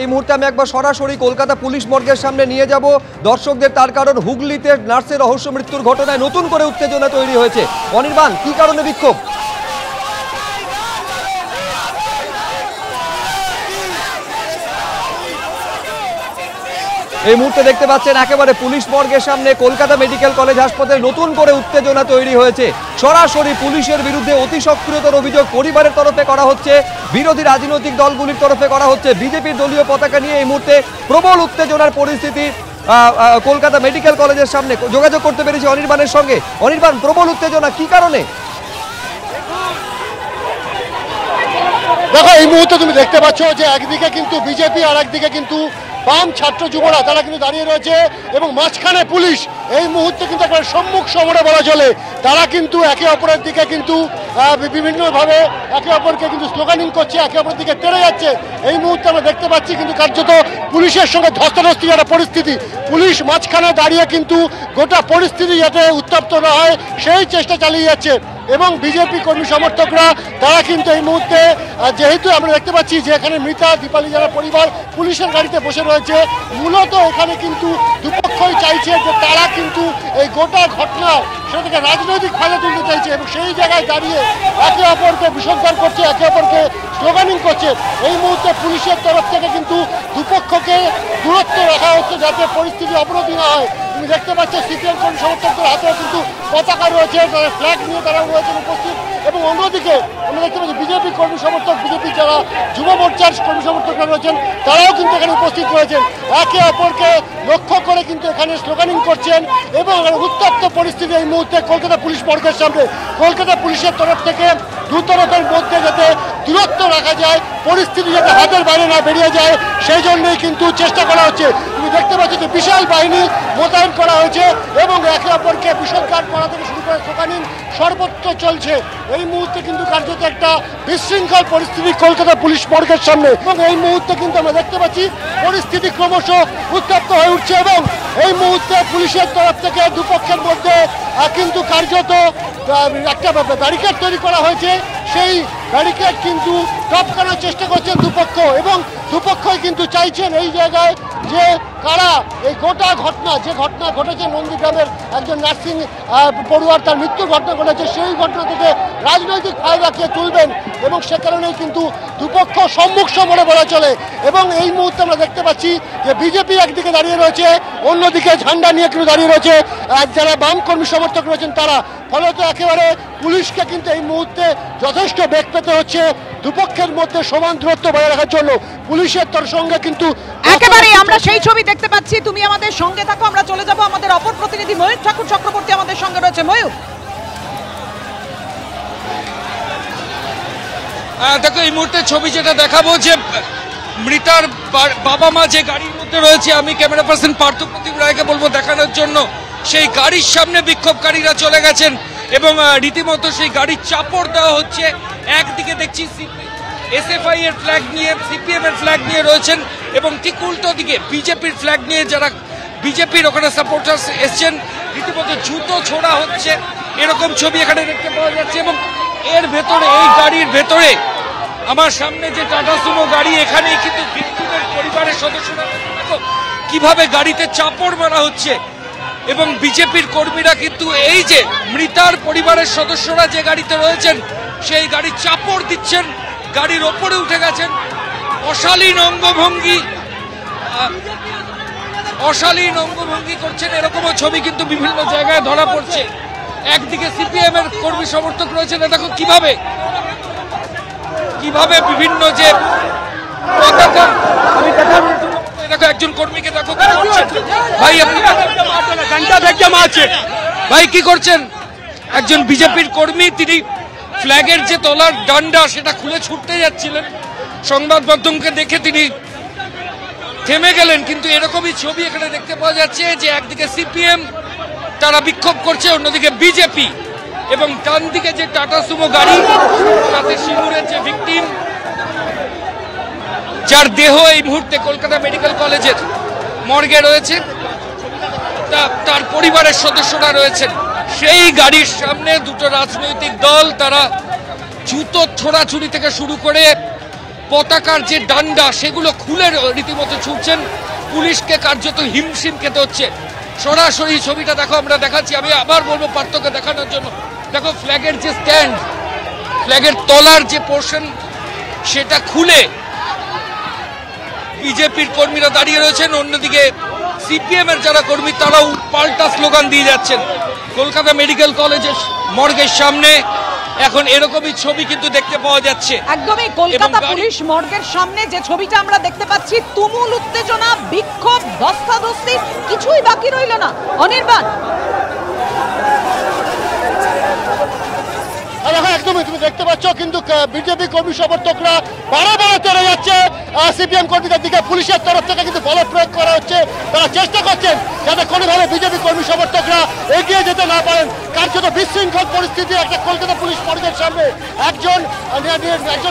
এই মুহূর্তে আমি একবার সরাসরি কলকাতা পুলিশ মর্গের সামনে নিয়ে যাব দর্শকদের, তার কারণ হুগলিতে নার্সের রহস্য মৃত্যুর ঘটনায় নতুন করে উত্তেজনা তৈরি হয়েছে। অনির্বাণ, কি কারণে বিক্ষোভ? এই মুহূর্তে দেখতে পাচ্ছেন একেবারে পুলিশ মর্গের সামনে কলকাতা মেডিকেল কলেজ হাসপাতালে নতুন করে উত্তেজনা তৈরি হয়েছে। সরাসরি পুলিশের বিরুদ্ধে অতি সক্রিয়তার অভিযোগ পরিবারের তরফে করা হচ্ছে, বিরোধী রাজনৈতিক দলগুলির তরফে করা হচ্ছে। বিজেপির দলীয় পতাকা নিয়ে এই মুহূর্তে প্রবল উত্তেজনার পরিস্থিতি কলকাতা মেডিকেল কলেজের সামনে। যোগাযোগ করতে পেরেছি অনির্বাণের সঙ্গে। অনির্বাণ, প্রবল উত্তেজনা কি কারণে? দেখো, এই মুহূর্তে তুমি দেখতে পাচ্ছ যে একদিকে কিন্তু বিজেপি আর একদিকে কিন্তু বাম ছাত্র যুবরা তারা কিন্তু দাঁড়িয়ে রয়েছে এবং মাঝখানে পুলিশ। এই মুহূর্তে কিন্তু একটা সম্মুখ সমরে বলা চলে। তারা কিন্তু একে অপরের দিকে কিন্তু বিভিন্নভাবে একে অপরকে কিন্তু স্লোগানিং করছে, একে অপরের দিকে তেড়ে যাচ্ছে। এই মুহূর্তে আমরা দেখতে পাচ্ছি কিন্তু কার্যত পুলিশের সঙ্গে ধস্তাধস্তি একটা পরিস্থিতি। পুলিশ মাঝখানে দাঁড়িয়ে কিন্তু গোটা পরিস্থিতি যাতে উত্তপ্ত না হয় সেই চেষ্টা চালিয়ে যাচ্ছে। এবং বিজেপি কর্মী সমর্থকরা তারা কিন্তু এই মুহূর্তে, যেহেতু আমরা দেখতে পাচ্ছি যে এখানে মৃতা দীপালি যারা পরিবার পুলিশের গাড়িতে বসে রয়েছে, মূলত এখানে কিন্তু দুপক্ষই চাইছে যে তারা কিন্তু এই গোটা ঘটনা সেটা থেকে রাজনৈতিক ফায়দা তুলতে চাইছে এবং সেই জায়গায় দাঁড়িয়ে একে অপরকে বিসর্জন করছে, একে অপরকে স্লোগানিং করছে। এই মুহূর্তে পুলিশের তরফ থেকে কিন্তু দুপক্ষকে দূরত্ব রাখা হচ্ছে যাতে পরিস্থিতি অবনতি না হয়। তুমি দেখতে পাচ্ছ সিপিএম কর্মী সমর্থকদের হাতেও কিন্তু পতাকা রয়েছে, তারা ফ্ল্যাগ নিয়ে তারা রয়েছেন উপস্থিত। এবং অন্যদিকে আমরা দেখতে পাচ্ছি বিজেপি কর্মী সমর্থক, বিজেপির যারা যুব মোর্চার কর্মী সমর্থকরা রয়েছেন তারাও কিন্তু এখানে উপস্থিত রয়েছেন। একে অপরকে লক্ষ্য করে কিন্তু এখানে স্লোগানিং করছেন এবং উত্তপ্ত পরিস্থিতি এই মুহূর্তে কলকাতা পুলিশ মর্গের সামনে। কলকাতা পুলিশের তরফ থেকে দ্রুততার মধ্যে যাতে দূরত্ব রাখা যায়, পরিস্থিতি যাতে হাতের বাইরে না বেরিয়ে যায়, সেই জন্যই কিন্তু চেষ্টা করা হচ্ছে। তুমি দেখতে পাচ্ছ যে বিশাল বাহিনী মোতায়েন করা হয়েছে এবং একে অপরকে বিষদঘাত করা থেকে শুরু করে স্লোগানিং সর্বত্র চলছে। এই মুহূর্তে কিন্তু কার্যত একটা বিশৃঙ্খল পরিস্থিতি কলকাতা পুলিশ মর্গের সামনে এবং এই মুহূর্তে কিন্তু আমরা দেখতে পাচ্ছি পরিস্থিতি ক্রমশ উত্তপ্ত হয়ে উঠছে এবং এই মুহূর্তে পুলিশের তরফ থেকে দুপক্ষের মধ্যে কিন্তু কার্যত একটা ব্যারিকেড তৈরি করা হয়েছে। সেই ব্যারিকেড কিন্তু টপকানোর চেষ্টা করছেন দুপক্ষ এবং দুপক্ষই কিন্তু চাইছেন এই জায়গায় যে কারা এই গোটা ঘটনা, যে ঘটনা ঘটেছে নন্দীগ্রামের একজন নার্সিং পড়ুয়ার তার মৃত্যুর ঘটনা ঘটেছে, সেই ঘটনা থেকে রাজনৈতিক ফায়দা কে তুলবেন এবং সে কারণেই কিন্তু দুপক্ষ সম্মুখ সমরে বলা চলে। এবং এই মুহূর্তে আমরা দেখতে পাচ্ছি যে বিজেপি একদিকে দাঁড়িয়ে রয়েছে, অন্যদিকে ঝান্ডা নিয়ে কিন্তু দাঁড়িয়ে রয়েছে যারা বাম কর্মী সমর্থক রয়েছেন তারা। ফলত একেবারে পুলিশকে কিন্তু এই মুহূর্তে যথেষ্ট বেগ পেতে হচ্ছে দুপক্ষের মধ্যে সমান দূরত্ব বজায় রাখার জন্য। পুলিশের তোর সঙ্গে কিন্তু একেবারে আমরা সেই ছবি দেখতে পাচ্ছি। তুমি আমাদের সঙ্গে থাকো, আমরা চলে যাব আমাদের অপর প্রতিনিধি ময়ূর ঠাকুর চক্রবর্তী আমাদের সঙ্গে রয়েছে। ময়ূর, দেখো এই মুহূর্তে ছবি যেটা দেখাবো যে মৃতার বাবা মা যে গাড়ির মধ্যে রয়েছে, আমি ক্যামেরা পার্সন পার্থপ্রতিম রায়কে বলবো দেখানোর জন্য। সেই গাড়ির সামনে বিক্ষোভকারীরা চলে গেছেন এবং রীতিমতো সেই গাড়ির চাপড় দেওয়া হচ্ছে। একদিকে দেখছি এসএফআই এর ফ্ল্যাগ নিয়ে, সিপিএম এর ফ্ল্যাগ নিয়ে রয়েছেন এবং ঠিক উল্টো দিকে বিজেপির ফ্ল্যাগ নিয়ে যারা বিজেপির ওখানে সাপোর্টার্স এসছেন, রীতিমতো জুতো ছোড়া হচ্ছে, এরকম ছবি এখানে দেখতে পাওয়া যাচ্ছে। এবং এর ভেতরে, এই গাড়ির ভেতরে আমার সামনে যে টাটা সুমো গাড়ি, এখানেই কিন্তু ভিক্টিমের পরিবারের সদস্যরা কিভাবে গাড়িতে চাপড় মারা হচ্ছে এবং বিজেপির কর্মীরা কিন্তু এই যে মৃতার পরিবারের সদস্যরা যে গাড়িতে রয়েছেন সেই গাড়ি চাপড় দিচ্ছেন, গাড়ির ওপরে উঠে গেছেন। অশালীন অঙ্গভঙ্গি করছেন, এরকমও ছবি কিন্তু বিভিন্ন জায়গায় ধরা পড়ছে। একদিকে সিপিএম এর কর্মী সমর্থক রয়েছেন, দেখো কিভাবে বিভিন্ন যে পতাকা, আমি দেখাবো, দেখো একজন কর্মীকে দেখো কি করছেন। ভাই ভাই কি করছেন? একজন বিজেপির কর্মী, তিনি ফ্ল্যাগের যে তলার ডান্ডা সেটা খুলে ছুটতে যাচ্ছিলেন, সংবাদ মাধ্যমকে দেখে তিনি থেমে গেলেন। কিন্তু এরকমই ছবি এখানে দেখতে পাওয়া যাচ্ছে যে একদিকে সিপিএম তারা বিক্ষোভ করছে, অন্যদিকে বিজেপি, এবং ডান দিকে যে টাটা সুমো গাড়ি তাতে সিঙ্গুরের যে ভিকটিম, যার দেহ এই মুহূর্তে কলকাতা মেডিকেল কলেজের মর্গে রয়েছে, তার পরিবারের সদস্যরা রয়েছেন। সেই গাড়ির সামনে দুটো রাজনৈতিক দল তারা জুতো ছোড়াছুড়ি থেকে শুরু করে পতাকার যে ডান্ডা সেগুলো খুলে রীতিমতো ছুটছেন, পুলিশকে কার্যত হিমশিম খেতে হচ্ছে। সরাসরি ছবিটা দেখো, আমরা দেখাচ্ছি, আমি আবার বলবো পার্থক্য দেখানোর জন্য। দেখো ফ্ল্যাগের যে স্ট্যান্ড, ফ্ল্যাগের তলার যে পোর্শন সেটা খুলে বিজেপির কর্মীরা দাঁড়িয়ে রয়েছেন, অন্যদিকে সিপিএম এর যারা কর্মী তারাও পাল্টা স্লোগান দিয়ে যাচ্ছেন। কলকাতা মেডিকেল কলেজের মর্গের সামনে এখন এরকমই ছবি কিন্তু দেখতে পাওয়া যাচ্ছে। একদমই কলকাতা পুলিশ মর্গের সামনে যে ছবিটা আমরা দেখতে পাচ্ছি, তুমুল উত্তেজনা, বিক্ষোভ, ধস্তাধস্তি, কিছুই বাকি রইল না। অনির্বাণ, একদমই তুমি দেখতে পাচ্ছ কিন্তু বিজেপি কর্মী সমর্থকরা বারবার চলে যাচ্ছে সিপিএম কর্মীদের দিকে। পুলিশের তরফ থেকে কিন্তু বল প্রয়োগ করা হচ্ছে। তারা চেষ্টা করছেন যাতে কোনোভাবে বিজেপি কর্মী সমর্থকরা এগিয়ে যেতে না পারেন। কার্যত বিশৃঙ্খল পরিস্থিতি একটা কলকাতা পুলিশ মর্গের সামনে। একজন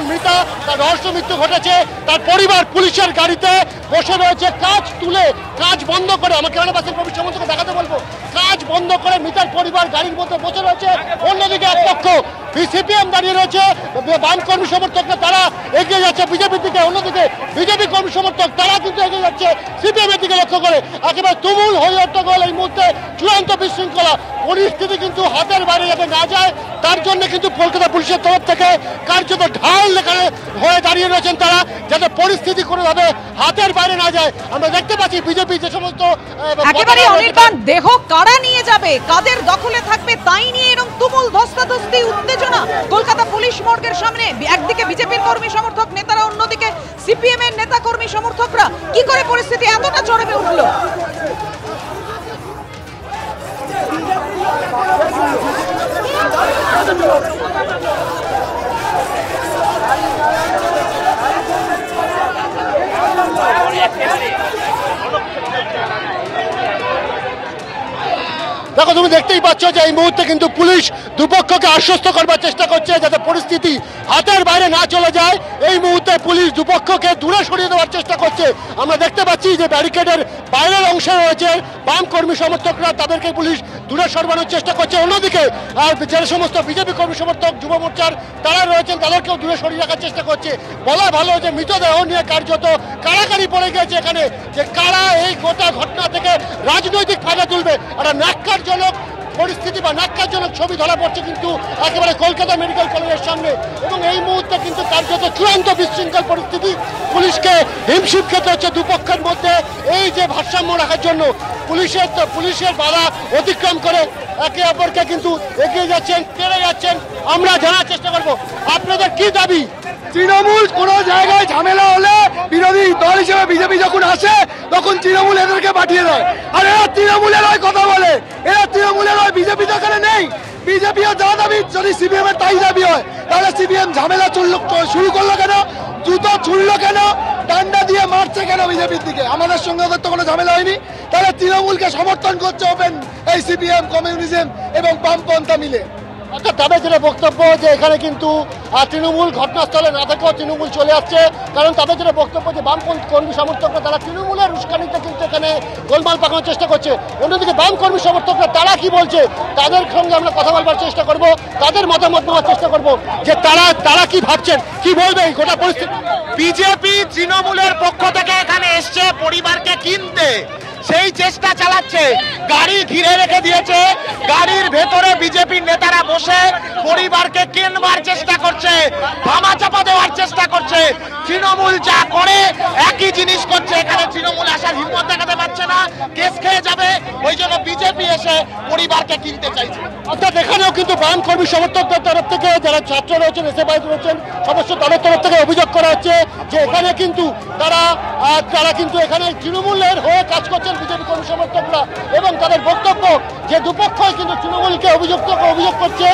মৃতা, তার রহস্য মৃত্যু ঘটেছে। তার পরিবার পুলিশের গাড়িতে বসে রয়েছে, কাজ তুলে, কাজ বন্ধ করে। আমাকে অনেক পাশের কর্মী সমর্থককে দেখাতে বলবো, কাজ বন্ধ করে মৃতার পরিবার গাড়ির মধ্যে বসে রয়েছে। অন্যদিকে এক পক্ষ সিপিএম দাঁড়িয়ে রয়েছে, বাম কর্মী সমর্থকরা তারা এগিয়ে যাচ্ছে বিজেপির দিকে। অন্যদিকে বিজেপি কর্মী সমর্থক তারা কিন্তু এগিয়ে যাচ্ছে সিপিএম এর দিকে লক্ষ্য করে। একেবারে তুমুল হয়ে হট্টগোল, এই মুহূর্তে চূড়ান্ত বিশৃঙ্খলা। পরিস্থিতি কিন্তু হাতের বাইরে যাতে না যায় তার জন্য কিন্তু কলকাতা পুলিশের তরফ থেকে কার্যত ঢাল এখানে হয়ে দাঁড়িয়ে রয়েছেন তারা, যাতে পরিস্থিতি কোনোভাবে হাতের বাইরে না যায়। আমরা দেখতে পাচ্ছি বিজেপি যে সমস্ত একেবারে অনির্বাণ, দেহ কারা নিয়ে যাবে, কাদের দখলে থাকবে তাই নিয়ে এরকম তুমুল ধস্তাধস্তি, উত্তেজনা কলকাতা পুলিশ মর্গের সামনে। একদিকে বিজেপির কর্মী সমর্থক নেতারা, অন্যদিকে সিপিএম এর নেতা কর্মী সমর্থকরা। কি করে পরিস্থিতি এতটা চরমে উঠলো? দেখো তুমি দেখতেই পাচ্ছ যে এই মুহূর্তে কিন্তু পুলিশ দুপক্ষকে আশ্বস্ত করবার চেষ্টা করছে যাতে পরিস্থিতি হাতের বাইরে না চলে যায়। এই মুহূর্তে পুলিশ দুপক্ষকে দূরে সরিয়ে দেওয়ার চেষ্টা করছে। আমরা দেখতে পাচ্ছি যে ব্যারিকেডের বাইরের অংশে রয়েছে বাম কর্মী সমর্থকরা, তাদেরকে পুলিশ দূরে সরানোর চেষ্টা করছে। অন্যদিকে যে সমস্ত বিজেপি কর্মী সমর্থক যুব মোর্চার তারা রয়েছেন তাদেরকেও দূরে সরিয়ে রাখার চেষ্টা করছে। বলা ভালো যে মৃতদেহ নিয়ে কার্যত কারাকারি পড়ে গেছে এখানে, যে কারা এই গোটা ঘটনা থেকে রাজনৈতিক ফায়দা তুলবে। একটা ন্যাক্কারজনক পরিস্থিতি বা ন্যাক্কারজনক ছবি ধরা পড়ছে কিন্তু একেবারে কলকাতা মেডিকেল কলেজের সামনে। এবং এই মুহূর্তে কিন্তু কার্যত চূড়ান্ত বিশৃঙ্খল পরিস্থিতি, পুলিশকে হিমশিম খেতে হচ্ছে দুপক্ষের মধ্যে এই যে ভারসাম্য রাখার জন্য। পুলিশের বাধা অতিক্রম করে একে অপরকে কিন্তু এগিয়ে যাচ্ছেন, পেরে যাচ্ছেন। আমরা জানার চেষ্টা করব আপনাদের কি দাবি। তৃণমূল কোনো জায়গায় ঝামেলা হলে বিরোধী দল হিসেবে বিজেপি যখন আসে তখন তৃণমূল এদেরকে পাঠিয়ে দেয়। আর এরা তৃণমূলের হয় কথা বলে, এরা তৃণমূলের হয়, বিজেপি তো এখানে নেই। বিজেপিও যা দাবি, যদি সিপিএম এর তাই দাবি হয়, তাহলে সিপিএম ঝামেলা শুরু করলো কেন, জুতো ছুড়লো কেন, ডান্ডা দিয়ে মারছে কেন বিজেপির দিকে? আমাদের সঙ্গে ওদের তো কোনো ঝামেলা হয়নি। তাহলে তৃণমূলকে সমর্থন করছে ওপেন এই সিপিএম, কমিউনিজম এবং বামপন্থা মিলে। অর্থাৎ তাদের যেটা বক্তব্য যে এখানে কিন্তু তৃণমূল ঘটনাস্থলে না থেকেও তৃণমূল চলে আসছে, কারণ তাদের যেটা বক্তব্য যে বামপন্থী কর্মী সমর্থকরা তারা তৃণমূলের উস্কানিতে কিন্তু এখানে গোলমাল পাকানোর চেষ্টা করছে। অন্যদিকে বাম কর্মী সমর্থকরা তারা কি বলছে তাদের সঙ্গে আমরা কথা বলবার চেষ্টা করব, তাদের মতামত নেওয়ার চেষ্টা করব যে তারা কি ভাবছেন, কি বলবে এই গোটা পরিস্থিতি। বিজেপি তৃণমূলের পক্ষ থেকে এখানে এসছে পরিবারকে কিনতে, সেই চেষ্টা চালাচ্ছে। গাড়ি ঘিরে রেখে দিয়েছে, গাড়ির ভেতরে বিজেপির নেতারা বসে পরিবারকে কিনবার চেষ্টা করছে, ধামাচাপা দেওয়ার চেষ্টা করছে। তৃণমূল যা করে একই জিনিস করছে। এখানে তৃণমূল আসার হিম্মত দেখাতে পারছে না, কেস খেয়ে যাবে, ওই জন্য বিজেপি এসে পরিবারকে কিনতে চাইছে। অর্থাৎ এখানেও কিন্তু বাম কর্মী সমর্থকদের তরফ থেকে যারা ছাত্র রয়েছেন, এসএফআই রয়েছেন, সমস্ত তাদের তরফ থেকে অভিযোগ করা হচ্ছে যে এখানে কিন্তু তারা কিন্তু এখানে তৃণমূলের হয়ে কাজ করছেন বিজেপি কর্মী সমর্থকরা। এবং তাদের বক্তব্য যে দুপক্ষই কিন্তু তৃণমূলকে অভিযোগ করছে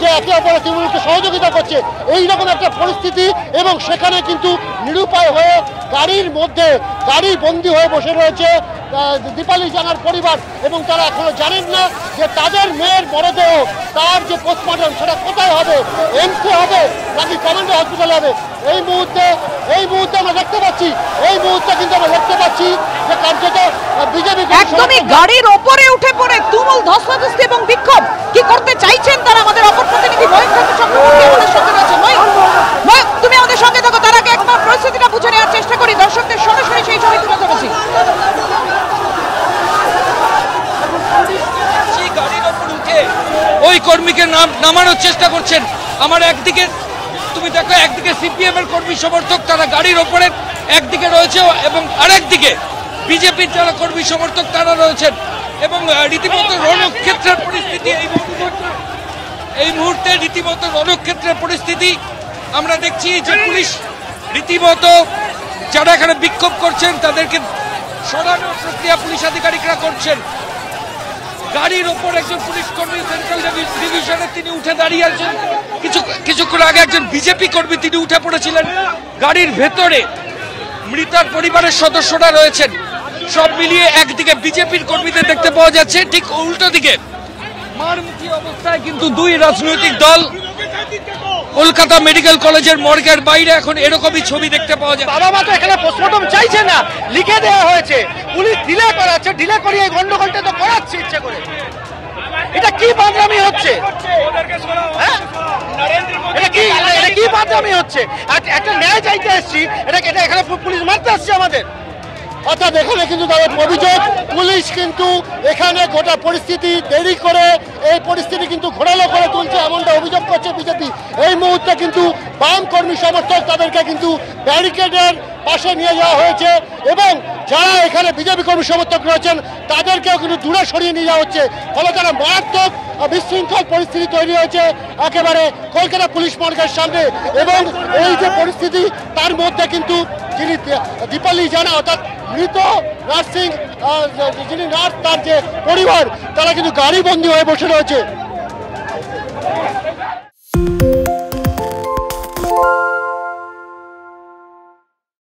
যে একে অপরের তৃণমূলকে সহযোগিতা করছে, এইরকম একটা পরিস্থিতি। এবং সেখানে কিন্তু নিরুপায় হয়ে গাড়ির মধ্যে গাড়ি বন্দী হয়ে বসে রয়েছে দীপালি জানার পরিবার। এবং তারা এখনো জানেন না যে তাদের মেয়ের মরদেহ, তার যে পোস্টমর্টম সেটা কোথায় হবে, এমসে হবে নাকি কমান্ডো হসপিটালে হবে। এই মুহূর্তে আমরা দেখতে পাচ্ছি যে কার্যত বিজেপি একদমই গাড়ির ওপরে উঠে পড়ে তুমুল ধস্তাধস্তি এবং বিক্ষোভ। কি করতে চাইছেন তারা? আমাদের অপর প্রতিনিধি ময়ূর চক্রবর্তী আমাদের সঙ্গে রয়েছে। ময়ূর, তুমি আমাদের সঙ্গে থাকো। তার আগে একবার কর্মীকে নামানোর চেষ্টা করছেন। আমার একদিকে তুমি দেখো, একদিকে সিপিএম এর কর্মী সমর্থক তারা গাড়ির ওপরে একদিকে রয়েছে, এবং আরেকদিকে বিজেপির যারা কর্মী সমর্থক তারা রয়েছেন, এবং রীতিমতো রণক্ষেত্রের পরিস্থিতি এই মুহূর্তে রীতিমতো রণক্ষেত্রের পরিস্থিতি আমরা দেখছি যে পুলিশ রীতিমতো যারা এখানে বিক্ষোভ করছেন তাদেরকে সরানোর প্রক্রিয়া পুলিশ আধিকারিকরা করছেন। গাড়ির ওপর একজন পুলিশ কর্মী সেন্ট্রাল ডিভিশনে তিনি উঠে দাঁড়িয়ে আছেন। কিছুক্ষণ আগে একজন বিজেপি কর্মী তিনি উঠে পড়েছিলেন। গাড়ির ভেতরে মৃতার পরিবারের সদস্যরা রয়েছেন। সব মিলিয়ে একদিকে বিজেপির কর্মীদের দেখতে পাওয়া যাচ্ছে, ঠিক উল্টো দিকে মারমুখী অবস্থায় কিন্তু দুই রাজনৈতিক দল। কলকাতা মেডিকেল কলেজের মর্গের বাইরে এখন এরকমই ছবি দেখতে পাওয়া যায়। বাবা মা তো এখানে পোস্টমর্টম চাইছে না, লিখে দেওয়া হয়েছে, পুলিশ ডিলে করাচ্ছে, ডিলে করিয়ে এই গন্ডগোলটা তো করাচ্ছে ইচ্ছে করে। এটা কি বাদরামি হচ্ছে? এটা কি বাদরামি হচ্ছে? একটা ন্যায় চাইতে এসছি, এটা এখানে পুলিশ মারতে আসছে আমাদের। অর্থাৎ এখানে কিন্তু তাদের অভিযোগ পুলিশ কিন্তু এখানে গোটা পরিস্থিতি দেরি করে এই পরিস্থিতি কিন্তু ঘোরালো করে তুলছে, এমনটা অভিযোগ করছে বিজেপি। এই মুহূর্তে কিন্তু বাম কর্মী সমর্থক তাদেরকে কিন্তু ব্যারিকেডের পাশে নিয়ে যাওয়া হয়েছে, এবং যারা এখানে বিজেপি কর্মী সমর্থক রয়েছেন তাদেরকেও কিন্তু দূরে সরিয়ে নিয়ে যাওয়া হচ্ছে। ফলে তারা মারাত্মক বিশৃঙ্খল পরিস্থিতি তৈরি হয়েছে একেবারে কলকাতা পুলিশ মর্গের সামনে। এবং এই যে পরিস্থিতি তার মধ্যে কিন্তু যিনি দীপালি জানা অর্থাৎ মৃত নার্সিং যিনি নার্স তার যে পরিবার তারা কিন্তু গাড়ি বন্দী হয়ে বসে রয়েছে।